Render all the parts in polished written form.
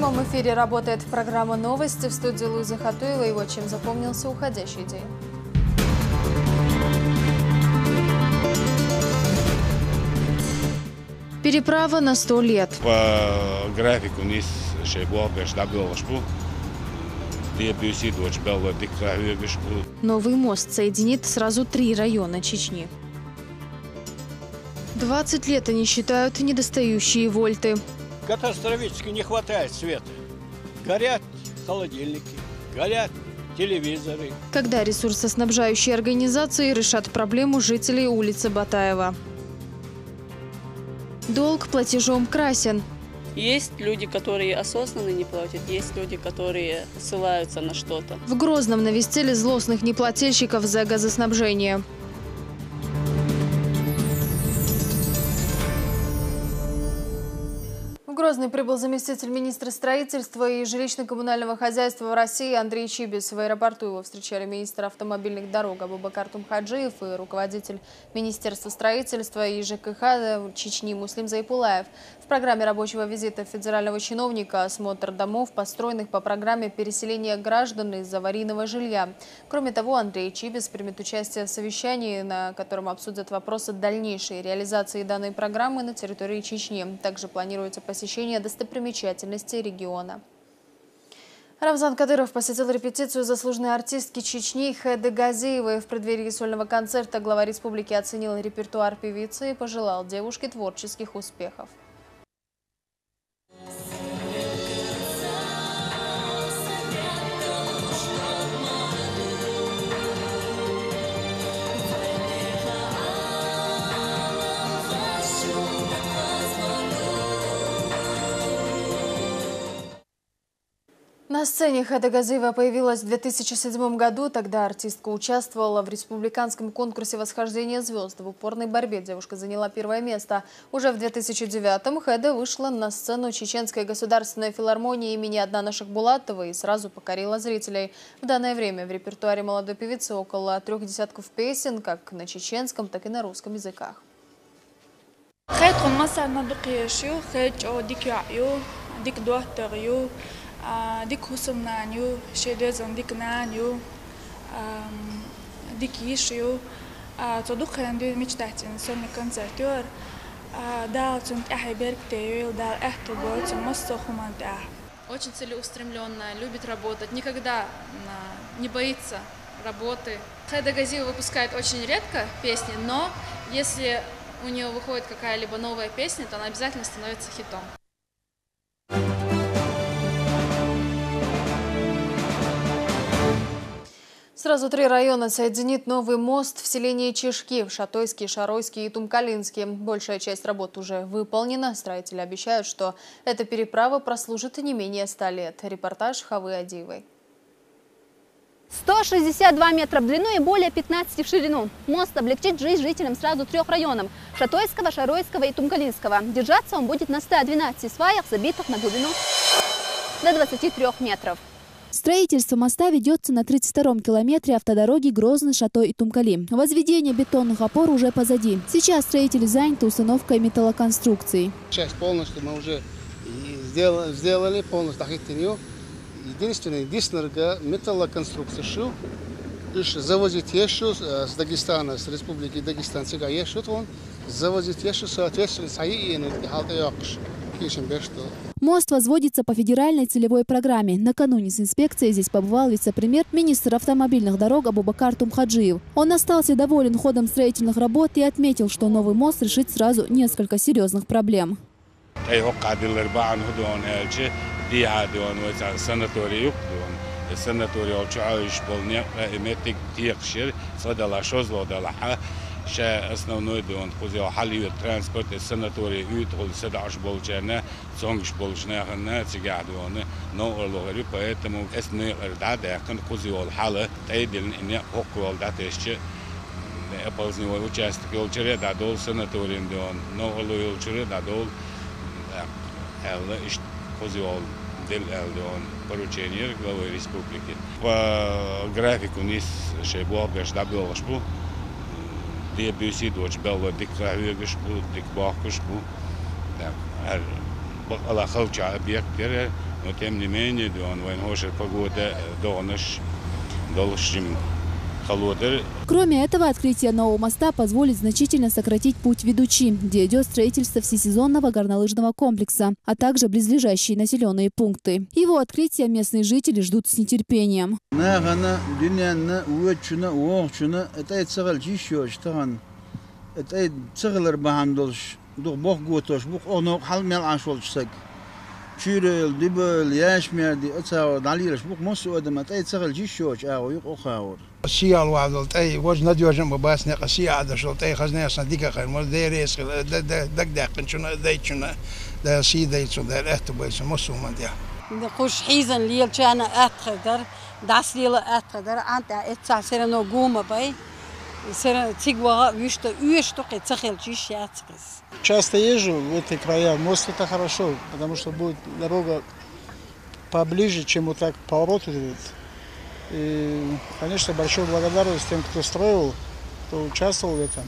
прямом эфире работает программа «Новости». В студии Луиза Хатуева. И вот чем запомнился уходящий день. Переправа на 100 лет. По графику низ Новый мост соединит сразу 3 района Чечни. 20 лет они считают недостающие вольты. Катастрофически не хватает света. Горят холодильники, горят телевизоры. Когда ресурсоснабжающие организации решат проблему жителей улицы Батаева. Долг платежом красен. Есть люди, которые осознанно не платят, есть люди, которые ссылаются на что-то. В Грозном навестили злостных неплательщиков за газоснабжение. В Грозный прибыл заместитель министра строительства и жилищно-коммунального хозяйства России Андрей Чибис. В аэропорту его встречали министр автомобильных дорог Абубакар Тумхаджиев и руководитель Министерства строительства и ЖКХ Чечни Муслим Зайпулаев. В программе рабочего визита федерального чиновника осмотр домов, построенных по программе переселения граждан из аварийного жилья. Кроме того, Андрей Чибис примет участие в совещании, на котором обсудят вопросы дальнейшей реализации данной программы на территории Чечни. Также планируется посещение достопримечательностей региона. Рамзан Кадыров посетил репетицию заслуженной артистки Чечни Хеды Газиевой. В преддверии сольного концерта глава республики оценил репертуар певицы и пожелал девушке творческих успехов. На сцене Хеда Газиева появилась в 2007 году. Тогда артистка участвовала в республиканском конкурсе восхождения звезд. В упорной борьбе девушка заняла 1-е место. Уже в 2009-м Хеда вышла на сцену Чеченской государственной филармонии имени Аднана Шахбулатова и сразу покорила зрителей. В данное время в репертуаре молодой певицы около 3 десятков песен, как на чеченском, так и на русском языках. ديك حسن نانيو شدزن ديك نانيو ديك يشيو تصدق عندي مجتهدين سوني كونسرتور да цунт ахиберг тейл да эхтубот мосто хуманта. Очень целеустремленная, любит работать, никогда не боится работы. Хеда Газиева выпускает очень редко песни, но если у нее выходит какая-либо новая песня, то она обязательно становится хитом. Сразу 3 района соединит новый мост в селении Чешки, в Шатойске, Шаройске и Тумкалинске. Большая часть работ уже выполнена. Строители обещают, что эта переправа прослужит не менее 100 лет. Репортаж Хавы Адиевой. 162 метра в длину и более 15 в ширину. Мост облегчит жизнь жителям сразу 3 районов – Шатойского, Шаройского и Тумкалинского. Держаться он будет на 112 сваях, забитых на глубину до 23 метров. Строительство моста ведется на 32-м километре автодороги Грозный-Шатой и Тумкали. Возведение бетонных опор уже позади. Сейчас строители заняты установкой металлоконструкций. Часть полностью мы уже сделали, полностью. Единственное, металлоконструкция шил. Завозить еще с Дагестана, с республики Дагестан, завозить еще, соответственно, Мост возводится по федеральной целевой программе. Накануне с инспекцией здесь побывал вице-премьер-министр автомобильных дорог Абубакар Тумхаджиев. Он остался доволен ходом строительных работ и отметил, что новый мост решит сразу несколько серьезных проблем. Основной дон хозяин халиет транспорт санаторий уйдол 17 болчана, сонгш болчана, цигадуаны, но логари поэтому эсне рдада кан хозяин хала тайдин не окол датешче опознавой участок олчере дадол санаторий дон, но олчере дадол элла иш хозяин дел элдон поручение главы республики. По графику низ шебо гаждабелшбу die busie door spelen dik huurgespoeld dik bakgespoeld. Alla geltje object но тем не менее, он войнхошер погода должен холодер. Кроме этого, открытие нового моста позволит значительно сократить путь Ведучи, где идет строительство всесезонного горнолыжного комплекса, а также близлежащие населенные пункты. Его открытие местные жители ждут с нетерпением. Чурел, дибл, яшмер, ди отцау, далилаш, бук мосу одамат, ай цагал жишоч, ау юк охаур. Сиал вадалт, ай вож надежен бабасне, сиада шолт, ай хазне сандика хай, мол дерес, дак шуна дайчуна, да сидайцу, да эхтубайцу, мосу мандя. خوش حيزن ليل كان أتقدر داس ليل أتقدر أنت أتسع سرنا قوم باي سر تيجوا ويشتو قتخيل شيء أتقص. Часто езжу в эти края. Мост это хорошо, потому что будет дорога поближе, чем вот так поворот идет. И, конечно, большую благодарность тем, кто строил, кто участвовал в этом.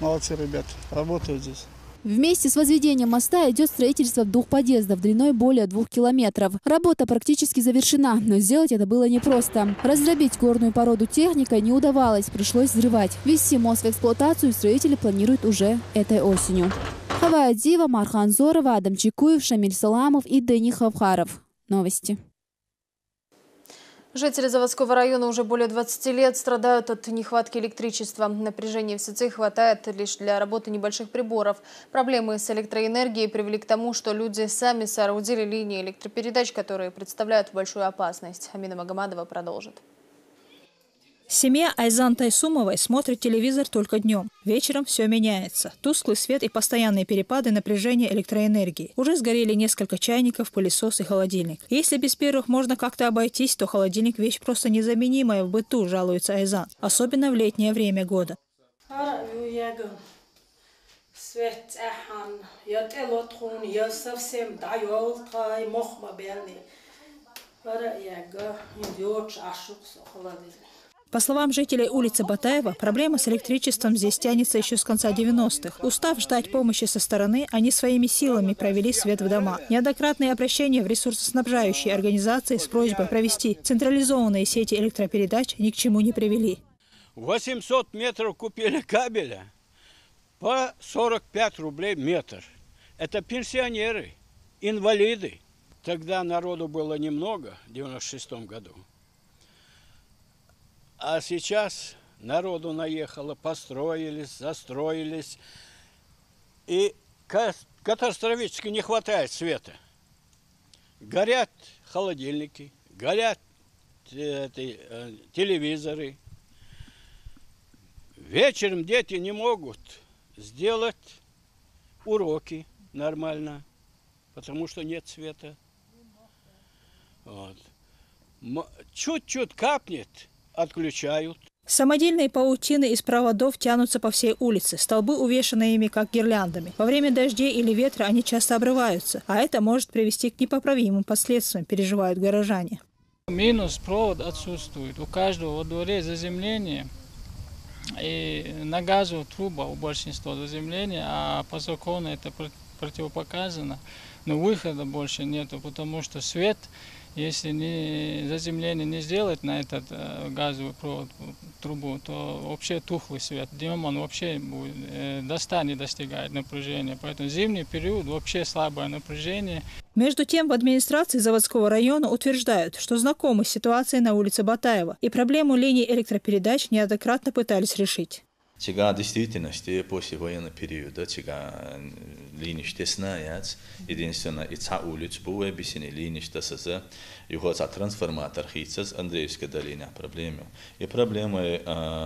Молодцы ребята, работают здесь. Вместе с возведением моста идет строительство 2 подъездов длиной более 2 километров. Работа практически завершена, но сделать это было непросто. Раздробить горную породу техникой не удавалось, пришлось взрывать. Ввести мост в эксплуатацию строители планируют уже этой осенью. Хавая Дива, Мархан Зорова, Адам Чекуев, Шамиль Саламов и Дени Хавхаров. Новости. Жители Заводского района уже более 20 лет страдают от нехватки электричества. Напряжения в сети хватает лишь для работы небольших приборов. Проблемы с электроэнергией привели к тому, что люди сами соорудили линии электропередач, которые представляют большую опасность. Амина Магомадова продолжит. Семья Айзан Тайсумовой смотрит телевизор только днем. Вечером все меняется. Тусклый свет и постоянные перепады напряжения электроэнергии. Уже сгорели несколько чайников, пылесос и холодильник. Если без первых можно как-то обойтись, то холодильник – вещь просто незаменимая в быту, жалуется Айзан. Особенно в летнее время года. По словам жителей улицы Батаева, проблема с электричеством здесь тянется еще с конца 90-х. Устав ждать помощи со стороны, они своими силами провели свет в дома. Неоднократные обращения в ресурсоснабжающие организации с просьбой провести централизованные сети электропередач ни к чему не привели. 800 метров купили кабеля по 45 рублей метр. Это пенсионеры, инвалиды. Тогда народу было немного, в 96 году. А сейчас народу наехало, построились, застроились. И катастрофически не хватает света. Горят холодильники, горят телевизоры. Вечером дети не могут сделать уроки нормально, потому что нет света. Вот. Чуть-чуть капнет, отключают. Самодельные паутины из проводов тянутся по всей улице. Столбы увешаны ими, как гирляндами. Во время дождей или ветра они часто обрываются, а это может привести к непоправимым последствиям, переживают горожане. Минус провод отсутствует. У каждого во дворе заземление. И на газовую трубу у большинства заземления, а по закону это противопоказано. Но выхода больше нету, потому что свет, если заземление не сделать на этот газовый провод, трубу, то вообще тухлый свет. Днем он вообще будет, не достигает напряжения. Поэтому зимний период вообще слабое напряжение. Между тем, в администрации Заводского района утверждают, что знакомы с ситуацией на улице Батаева и проблему линий электропередач неоднократно пытались решить. Сега действительности после военного периода, сега линии стесняются, единственное, и ца улиц было объяснение линии стесняются, и вот трансформатор хитцес Андреевской долине проблемы. И проблемы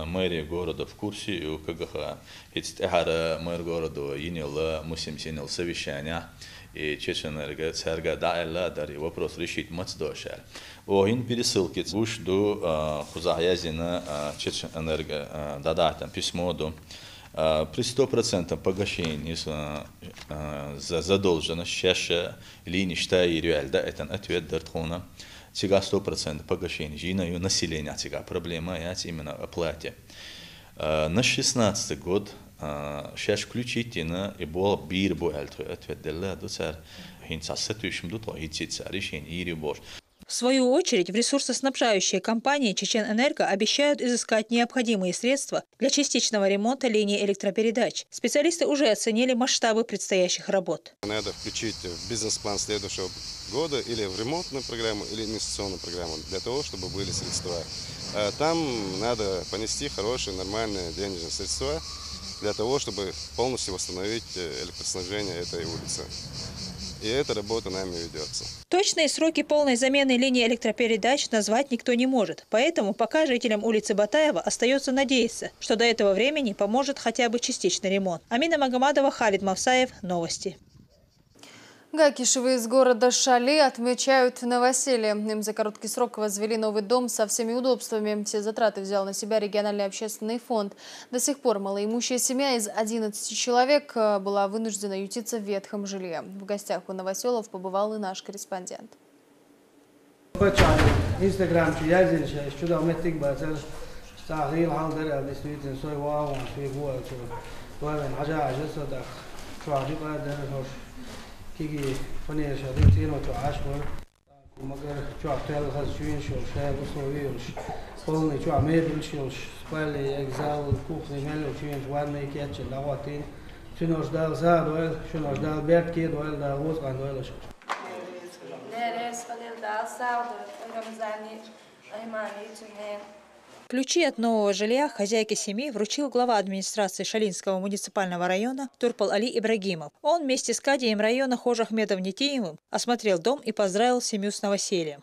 мэрии города в курсе, и КГХ, хитцехара мэр города иняла, мусим синял совещание, и Чеченерго церга даэла дари вопрос решить мацдошер. Огин пересылки буш до хузаязина Чеченерго дадатам письмо до при 100% погашении за задолженность чаще линии штаи реаль да это ответ дартхуна. Сега 100% погашения жина и населения сега проблема я именно оплате. На 16 год сейчас включительно и был бир ответ дела до цар В свою очередь, в ресурсоснабжающей компании «Чеченэнерго» обещают изыскать необходимые средства для частичного ремонта линии электропередач. Специалисты уже оценили масштабы предстоящих работ. Надо включить в бизнес-план следующего года или в ремонтную программу, или инвестиционную программу, для того, чтобы были средства. Там надо понести хорошие, нормальные денежные средства для того, чтобы полностью восстановить электроснабжение этой улицы. И эта работа нами ведется. Точные сроки полной замены линии электропередач назвать никто не может. Поэтому пока жителям улицы Батаева остается надеяться, что до этого времени поможет хотя бы частичный ремонт. Амина Магомадова, Халид Мавсаев. Новости. Гакишевы из города Шали отмечают новоселье. Им за короткий срок возвели новый дом со всеми удобствами. Все затраты взял на себя региональный общественный фонд. До сих пор малоимущая семья из 11 человек была вынуждена ютиться в ветхом жилье. В гостях у новоселов побывал и наш корреспондент. كيجي فني شادين وتعاشمر ومقر شو عتال خزشين شو شاي وصويوش قولني شو عمير بالشوش سبالي إجزاء الكوخني ملو شين جواني كيتش اللغواتين شنوش دال زاد ويل شنوش دال بيت كيد ويل دال غوز عن ويل شو نرس خليل دال ساود رمزاني أيماني تنين. Ключи от нового жилья хозяйке семьи вручил глава администрации Шалинского муниципального района Турпал Али Ибрагимов. Он вместе с кадием района Хожа Ахмедом Нетеевым осмотрел дом и поздравил семью с новосельем.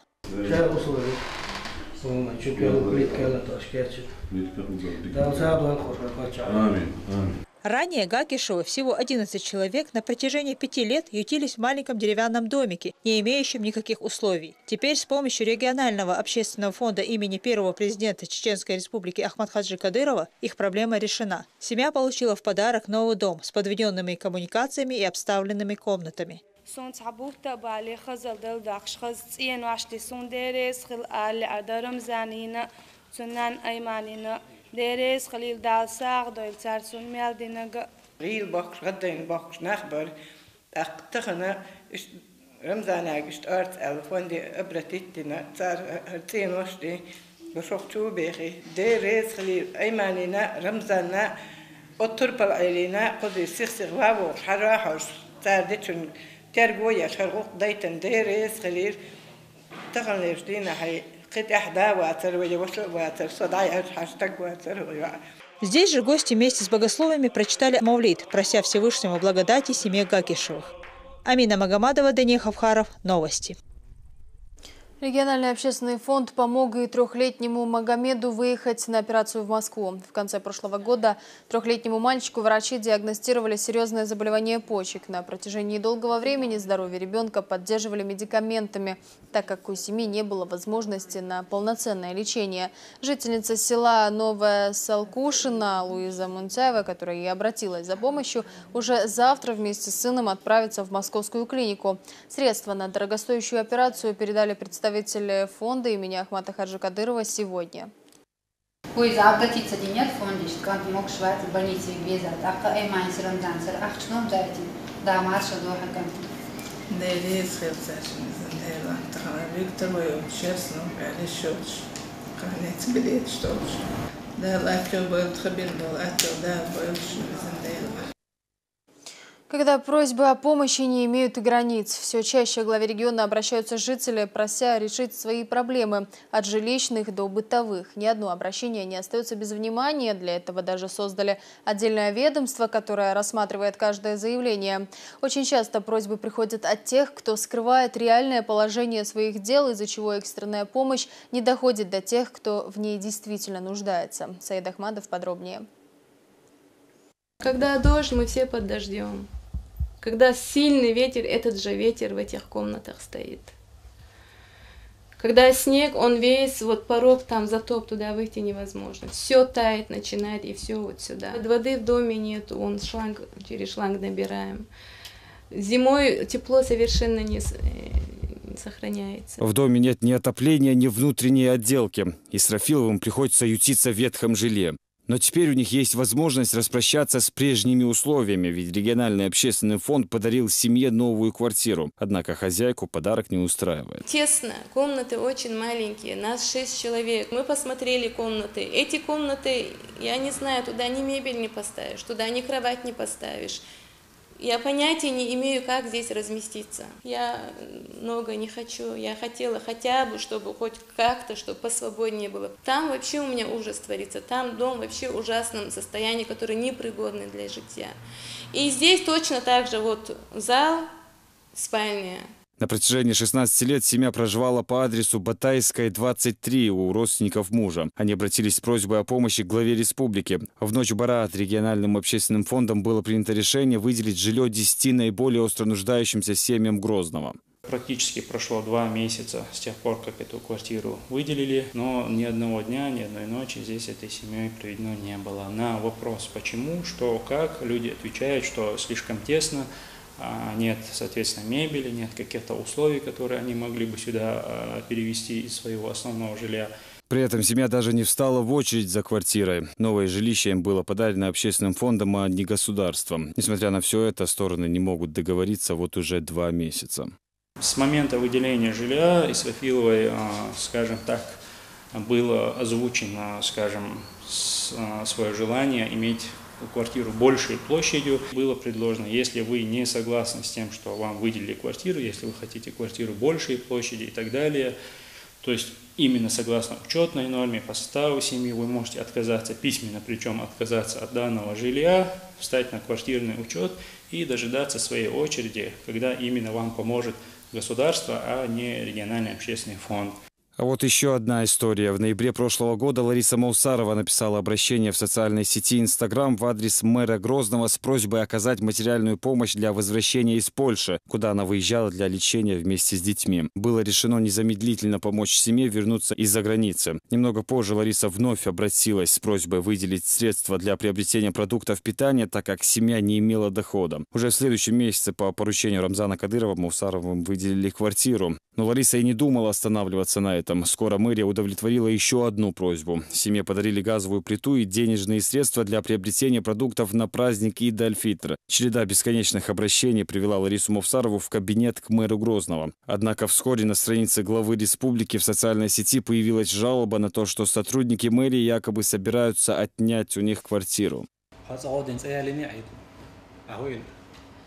Ранее Гакишевы, всего 11 человек, на протяжении 5 лет ютились в маленьком деревянном домике, не имеющем никаких условий. Теперь с помощью регионального общественного фонда имени первого президента Чеченской республики Ахмадхаджи Кадырова их проблема решена. Семья получила в подарок новый дом с подведенными коммуникациями и обставленными комнатами. ديريس خليل دال ساق دويل سارسون ميال دينغ غيل بخش غدين بخش نخبر اقتخنا رمزانا قشت ارت الفون دي ابرتيتنا صار هرتين وشدي بشوف شو بيخي ديريس خليل ايماننا رمزانا التربل علينا قضي سيخ وابو حراحش صار ديتشن ترقويا شرقوق ديتن ديريس خليل تخلي جدينا حي Здесь же гости вместе с богословами прочитали Мавлид, прося Всевышнего благодати семье Гакишевых. Амина Магомадова, Дания Хавхаров. Новости. Региональный общественный фонд помог и трехлетнему Магомеду выехать на операцию в Москву. В конце прошлого года трехлетнему мальчику врачи диагностировали серьезное заболевание почек. На протяжении долгого времени здоровье ребенка поддерживали медикаментами, так как у семьи не было возможности на полноценное лечение. Жительница села Новая Салкушина Луиза Мунтяева, которая и обратилась за помощью, уже завтра вместе с сыном отправится в московскую клинику. Средства на дорогостоящую операцию передали представители фонда имени Ахмата Хаджи Кадырова сегодня. Когда просьбы о помощи не имеют границ, все чаще главе региона обращаются жители, прося решить свои проблемы от жилищных до бытовых. Ни одно обращение не остается без внимания. Для этого даже создали отдельное ведомство, которое рассматривает каждое заявление. Очень часто просьбы приходят от тех, кто скрывает реальное положение своих дел, из-за чего экстренная помощь не доходит до тех, кто в ней действительно нуждается. Саид Ахмадов подробнее. Когда дождь, мы все под дождем. Когда сильный ветер, этот же ветер в этих комнатах стоит. Когда снег, он весь, вот порог там затоп, туда выйти невозможно. Все тает, начинает, и все вот сюда. Воды в доме нету, он шланг, через шланг набираем. Зимой тепло совершенно не сохраняется. В доме нет ни отопления, ни внутренней отделки. Исрафиловым приходится ютиться в ветхом жилье. Но теперь у них есть возможность распрощаться с прежними условиями, ведь региональный общественный фонд подарил семье новую квартиру. Однако хозяйку подарок не устраивает. Тесно, комнаты очень маленькие, нас 6 человек. Мы посмотрели комнаты. Эти комнаты, я не знаю, туда ни мебель не поставишь, туда ни кровать не поставишь. Я понятия не имею, как здесь разместиться. Я много не хочу. Я хотела хотя бы, чтобы хоть как-то, чтобы посвободнее было. Там вообще у меня ужас творится. Там дом вообще в ужасном состоянии, который непригодный для житья. И здесь точно так же вот зал, спальня. На протяжении 16 лет семья проживала по адресу Батайская, 23 у родственников мужа. Они обратились с просьбой о помощи к главе республики. В ночь Бараат региональным общественным фондом было принято решение выделить жилье 10 наиболее остро нуждающимся семьям Грозного. Практически прошло 2 месяца с тех пор, как эту квартиру выделили, но ни одного дня, ни одной ночи здесь этой семьей проведено не было. На вопрос «почему?», «что?», «как?», люди отвечают, что слишком тесно, нет, соответственно, мебели, нет каких-то условий, которые они могли бы сюда перевести из своего основного жилья. При этом семья даже не встала в очередь за квартирой. Новое жилище им было подарено общественным фондом, а не государством. Несмотря на все это, стороны не могут договориться вот уже 2 месяца. С момента выделения жилья Исрафиловой, скажем так, было озвучено, скажем, свое желание иметь квартиру большей площадью. Было предложено, если вы не согласны с тем, что вам выделили квартиру, если вы хотите квартиру большей площади и так далее, то есть именно согласно учетной норме по составу семьи вы можете отказаться письменно, причем отказаться от данного жилья, встать на квартирный учет и дожидаться своей очереди, когда именно вам поможет государство, а не региональный общественный фонд. А вот еще одна история. В ноябре прошлого года Лариса Маусарова написала обращение в социальной сети Instagram в адрес мэра Грозного с просьбой оказать материальную помощь для возвращения из Польши, куда она выезжала для лечения вместе с детьми. Было решено незамедлительно помочь семье вернуться из-за границы. Немного позже Лариса вновь обратилась с просьбой выделить средства для приобретения продуктов питания, так как семья не имела дохода. Уже в следующем месяце по поручению Рамзана Кадырова Маусаровым выделили квартиру. Но Лариса и не думала останавливаться на этом. Скоро мэрия удовлетворила еще одну просьбу. Семье подарили газовую плиту и денежные средства для приобретения продуктов на праздник Ид-аль-Фитр. Череда бесконечных обращений привела Ларису Маусарову в кабинет к мэру Грозного. Однако вскоре на странице главы республики в социальной сети появилась жалоба на то, что сотрудники мэрии якобы собираются отнять у них квартиру.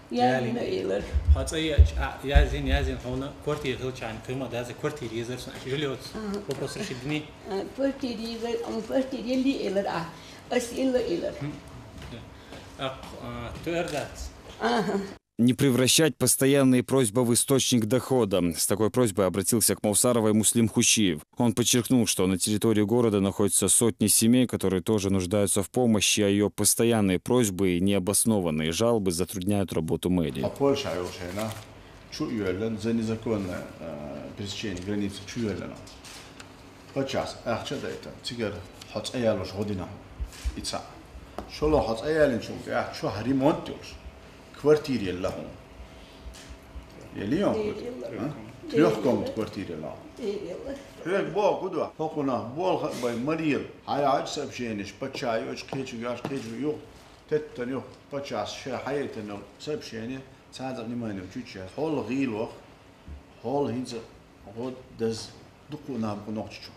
Язин хона квартира хилчан тыма даже квартира езерс жилет вопрос решительный квартира езер он квартира ли элер асилла элер туэрдат. Не превращать постоянные просьбы в источник дохода. С такой просьбой обратился к Маусаровой Муслим Хучиев. Он подчеркнул, что на территории города находятся сотни семей, которые тоже нуждаются в помощи, а ее постоянные просьбы и необоснованные жалобы затрудняют работу мэрии. Квартире лаху. Елион трехкомнатная квартира лаху. Трек бол куда? Хокуна бол бай Марил. Хаяч сообщение, почай, оч кечу ю. Теттаню почас ша хаятно сообщение. Цадр внимание чуть-чуть. Хол гилох. Хол хинца. Вот даз дукуна бунохчу.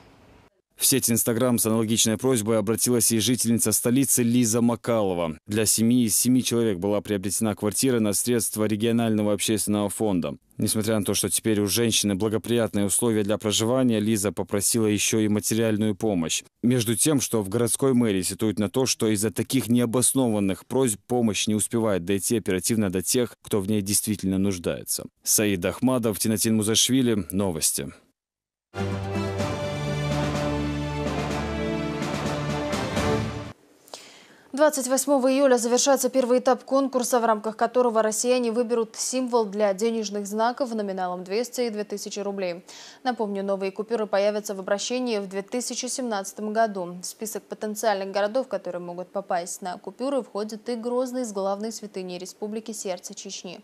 В сеть Instagram с аналогичной просьбой обратилась и жительница столицы Лиза Макалова. Для семьи из 7 человек была приобретена квартира на средства регионального общественного фонда. Несмотря на то, что теперь у женщины благоприятные условия для проживания, Лиза попросила еще и материальную помощь. Между тем, что в городской мэрии сетуют на то, что из-за таких необоснованных просьб помощь не успевает дойти оперативно до тех, кто в ней действительно нуждается. Саид Ахмадов, Тинатин Музашвили. Новости. 28 июля завершается первый этап конкурса, в рамках которого россияне выберут символ для денежных знаков номиналом 200 и 2000 рублей. Напомню, новые купюры появятся в обращении в 2017 году. В список потенциальных городов, которые могут попасть на купюры, входит и Грозный с главной святыней республики, сердце Чечни.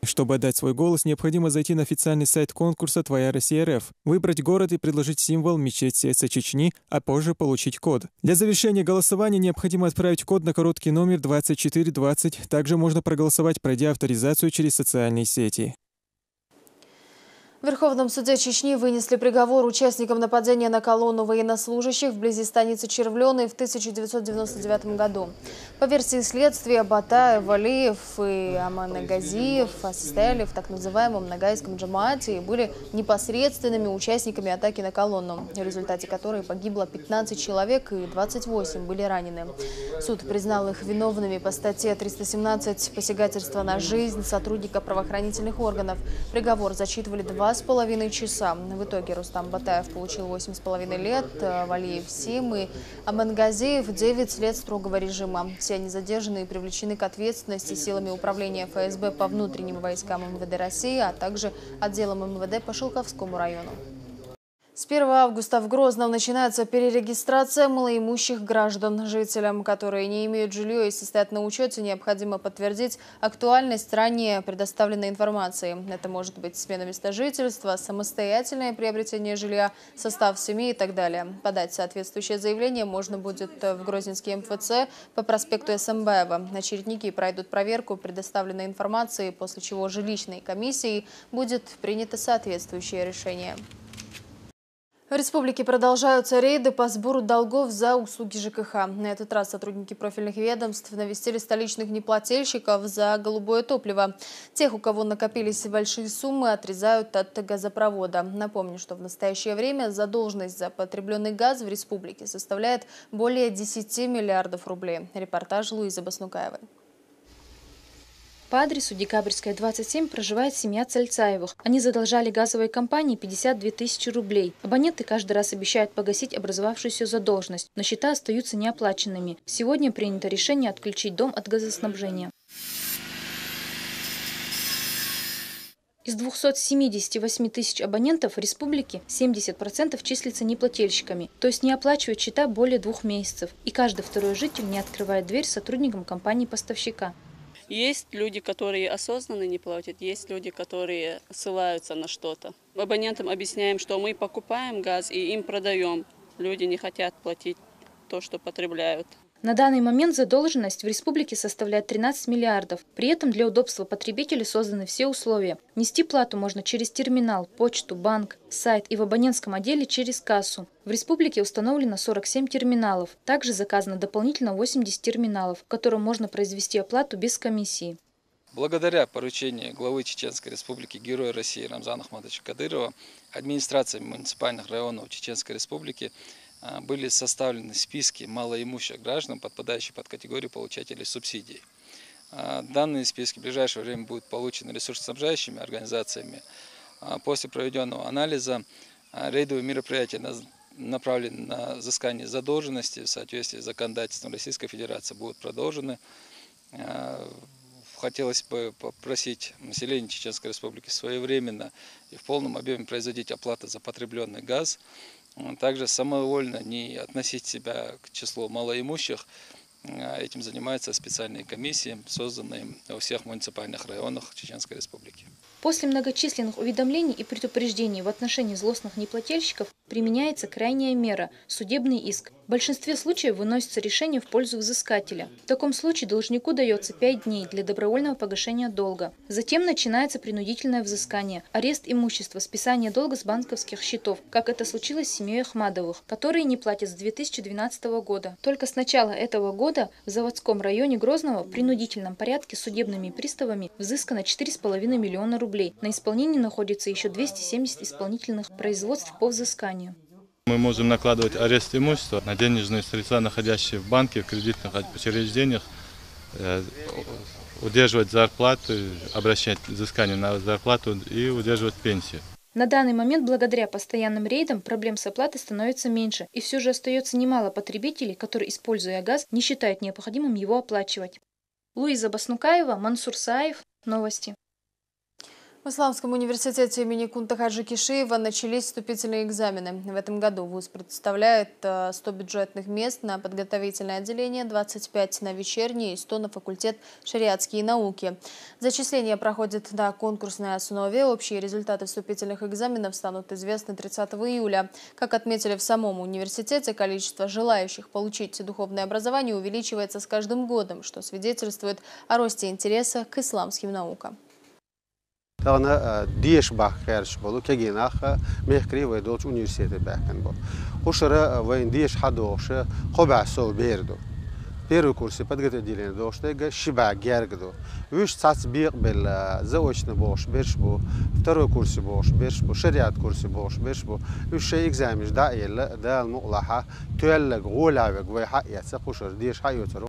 Чтобы отдать свой голос, необходимо зайти на официальный сайт конкурса «Твоя Россия РФ», выбрать город и предложить символ «Мечеть сердца Чечни», а позже получить код. Для завершения голосования необходимо отправить код на короткий номер 2420. Также можно проголосовать, пройдя авторизацию через социальные сети. В Верховном суде Чечни вынесли приговор участникам нападения на колонну военнослужащих вблизи станицы Червленой в 1999 году. По версии следствия, Батаев, Валиев и Амангазиев состояли в так называемом Ногайском джамаате и были непосредственными участниками атаки на колонну, в результате которой погибло 15 человек и 28 были ранены. Суд признал их виновными по статье 317 «Посягательство на жизнь сотрудника правоохранительных органов». Приговор зачитывали 2,5 часа. В итоге Рустам Батаев получил 8,5 лет, Валиев 7 и Амангазиев 9 лет строгого режима. Все они задержаны и привлечены к ответственности силами управления ФСБ по внутренним войскам МВД России, а также отделом МВД по Шелковскому району. С 1 августа в Грозном начинается перерегистрация малоимущих граждан. Жителям, которые не имеют жилья и состоят на учете, необходимо подтвердить актуальность ранее предоставленной информации. Это может быть смена места жительства, самостоятельное приобретение жилья, состав семьи и так далее. Подать соответствующее заявление можно будет в Грозненский МФЦ по проспекту Эсамбаева. Очередники пройдут проверку предоставленной информации, после чего жилищной комиссией будет принято соответствующее решение. В республике продолжаются рейды по сбору долгов за услуги ЖКХ. На этот раз сотрудники профильных ведомств навестили столичных неплательщиков за голубое топливо. Тех, у кого накопились большие суммы, отрезают от газопровода. Напомню, что в настоящее время задолженность за потребленный газ в республике составляет более 10 миллиардов рублей. Репортаж Луизы Баснукаевой. По адресу Декабрьская, 27 проживает семья Цальцаевых. Они задолжали газовой компании 52 тысячи рублей. Абоненты каждый раз обещают погасить образовавшуюся задолженность, но счета остаются неоплаченными. Сегодня принято решение отключить дом от газоснабжения. Из 278 тысяч абонентов в республике 70% числятся неплательщиками, то есть не оплачивают счета более 2 месяцев. И каждый второй житель не открывает дверь сотрудникам компании-поставщика. Есть люди, которые осознанно не платят, есть люди, которые ссылаются на что-то. Абонентам объясняем, что мы покупаем газ и им продаем. Люди не хотят платить то, что потребляют. На данный момент задолженность в республике составляет 13 миллиардов. При этом для удобства потребителей созданы все условия. Нести плату можно через терминал, почту, банк, сайт и в абонентском отделе через кассу. В республике установлено 47 терминалов. Также заказано дополнительно 80 терминалов, в котором можно произвести оплату без комиссии. Благодаря поручению главы Чеченской Республики, Героя России Рамзана Ахматовича Кадырова, администрации муниципальных районов Чеченской Республики были составлены списки малоимущих граждан, подпадающих под категорию получателей субсидий. Данные списки в ближайшее время будут получены ресурсоснабжающими организациями. После проведенного анализа рейдовые мероприятия, направленные на взыскание задолженности в соответствии с законодательством Российской Федерации, будут продолжены. Хотелось бы попросить население Чеченской Республики своевременно и в полном объеме производить оплату за потребленный газ. Также самовольно не относить себя к числу малоимущих. Этим занимаются специальные комиссии, созданные во всех муниципальных районах Чеченской Республики. После многочисленных уведомлений и предупреждений в отношении злостных неплательщиков применяется крайняя мера – судебный иск. В большинстве случаев выносится решение в пользу взыскателя. В таком случае должнику дается 5 дней для добровольного погашения долга. Затем начинается принудительное взыскание, арест имущества, списание долга с банковских счетов, как это случилось с семьей Ахмадовых, которые не платят с 2012 года. Только с начала этого года в заводском районе Грозного в принудительном порядке судебными приставами взыскано 4,5 миллиона рублей. На исполнении находится еще 270 исполнительных производств по взысканию. Мы можем накладывать арест имущества на денежные средства, находящиеся в банке, в кредитных учреждениях, удерживать зарплату, обращать взыскание на зарплату и удерживать пенсию. На данный момент, благодаря постоянным рейдам, проблем с оплатой становится меньше. И все же остается немало потребителей, которые, используя газ, не считают необходимым его оплачивать. Луиза Баснукаева, Мансур Саев. Новости. В Исламском университете имени Кунта Хаджи Кишиева начались вступительные экзамены. В этом году вуз представляет 100 бюджетных мест на подготовительное отделение, 25 на вечернее и 100 на факультет шариатские науки. Зачисление проходит на конкурсной основе. Общие результаты вступительных экзаменов станут известны 30 июля. Как отметили в самом университете, количество желающих получить духовное образование увеличивается с каждым годом, что свидетельствует о росте интереса к исламским наукам. Тағына деш баққарш болу, кегенақ мехкри вайдолч университеті бәкін бол. Хушыра вайн деш хадоқшы қобасу берді. Первый курс подготовительный доштега шиба гергду. Виш цац биq бел заочный бош берш бу. Второй курс бош берш бу. Шариат курс бош берш бу. Виш экзамен да ел да المقلحة تولق غولавек вай ха яца хушыр деш хайотро.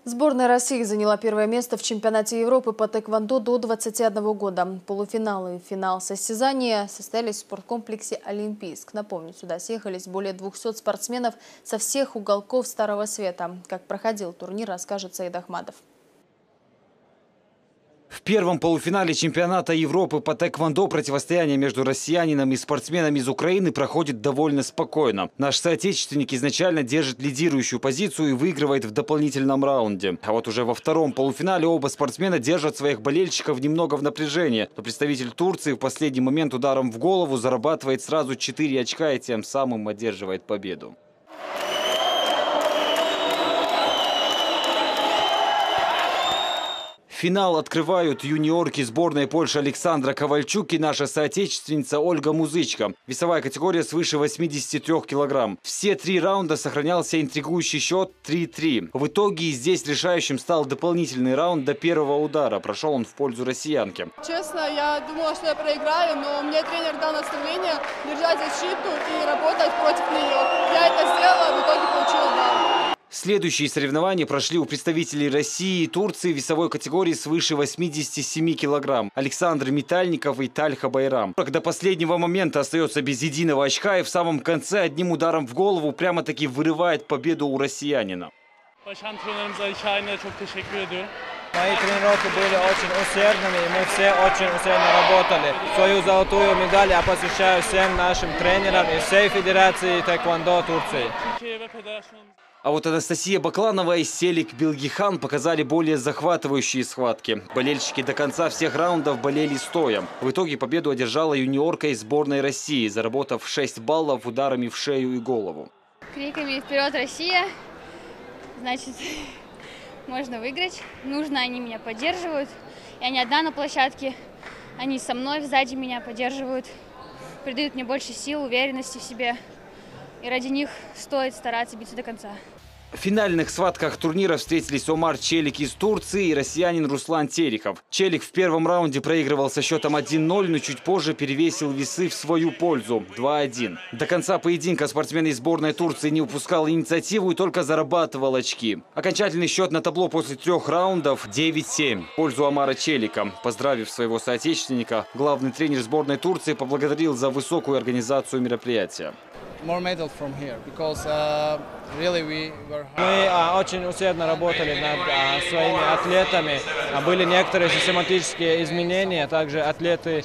Сборная России заняла первое место в чемпионате Европы по тэквондо до 21 года. Полуфиналы и финал состязания состоялись в спорткомплексе «Олимпийск». Напомню, сюда съехались более 200 спортсменов со всех уголков Старого Света. Как проходил турнир, расскажет Саид Ахмадов. В первом полуфинале чемпионата Европы по тэквондо противостояние между россиянином и спортсменами из Украины проходит довольно спокойно. Наш соотечественник изначально держит лидирующую позицию и выигрывает в дополнительном раунде. А вот уже во втором полуфинале оба спортсмена держат своих болельщиков немного в напряжении. Но представитель Турции в последний момент ударом в голову зарабатывает сразу 4 очка и тем самым одерживает победу. Финал открывают юниорки сборной Польши Александра Ковальчук и наша соотечественница Ольга Музычка. Весовая категория свыше 83 килограмм. Все 3 раунда сохранялся интригующий счет 3-3. В итоге здесь решающим стал дополнительный раунд до первого удара. Прошел он в пользу россиянки. Честно, я думала, что я проиграю, но мне тренер дал наставление держать защиту и работать против нее. Я это сделала, в итоге получила балл. Следующие соревнования прошли у представителей России и Турции в весовой категории свыше 87 килограмм. Александр Метальников и Тальха Байрам. До последнего момента остается без единого очка и в самом конце одним ударом в голову прямо-таки вырывает победу у россиянина. Мои тренировки были очень усердными, и мы все очень усердно работали. Свою золотую медаль я посвящаю всем нашим тренерам и всей Федерации тэквондо Турции. А вот Анастасия Бакланова и Селик Билгихан показали более захватывающие схватки. Болельщики до конца всех раундов болели стоя. В итоге победу одержала юниорка из сборной России, заработав 6 баллов ударами в шею и голову. Криками «Вперед, Россия!» Значит, можно выиграть. Нужно, они меня поддерживают. Я не одна на площадке. Они со мной, сзади меня поддерживают. Придают мне больше сил, уверенности в себе. И ради них стоит стараться биться до конца. В финальных схватках турнира встретились Омар Челик из Турции и россиянин Руслан Терехов. Челик в первом раунде проигрывал со счетом 1-0, но чуть позже перевесил весы в свою пользу – 2-1. До конца поединка спортсмен из сборной Турции не упускал инициативу и только зарабатывал очки. Окончательный счет на табло после 3 раундов – 9-7 в пользу Омара Челика. Поздравив своего соотечественника, главный тренер сборной Турции поблагодарил за высокую организацию мероприятия. Мы очень усердно работали над своими атлетами. Были некоторые систематические изменения, также атлеты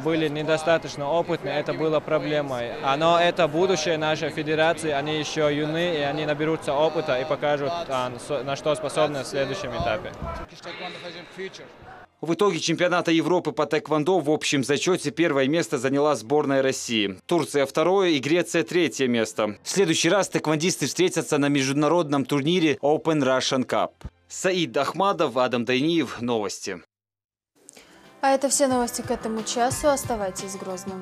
были недостаточно опытны, это было проблемой. Но это будущее нашей федерации, они еще юны, и они наберутся опыта и покажут, на что способны в следующем этапе. В итоге чемпионата Европы по тэквондо в общем зачете первое место заняла сборная России. Турция второе и Греция третье место. В следующий раз тэквондисты встретятся на международном турнире Open Russian Cup. Саид Ахмадов, Адам Дайниев. Новости. А это все новости к этому часу. Оставайтесь с Грозным.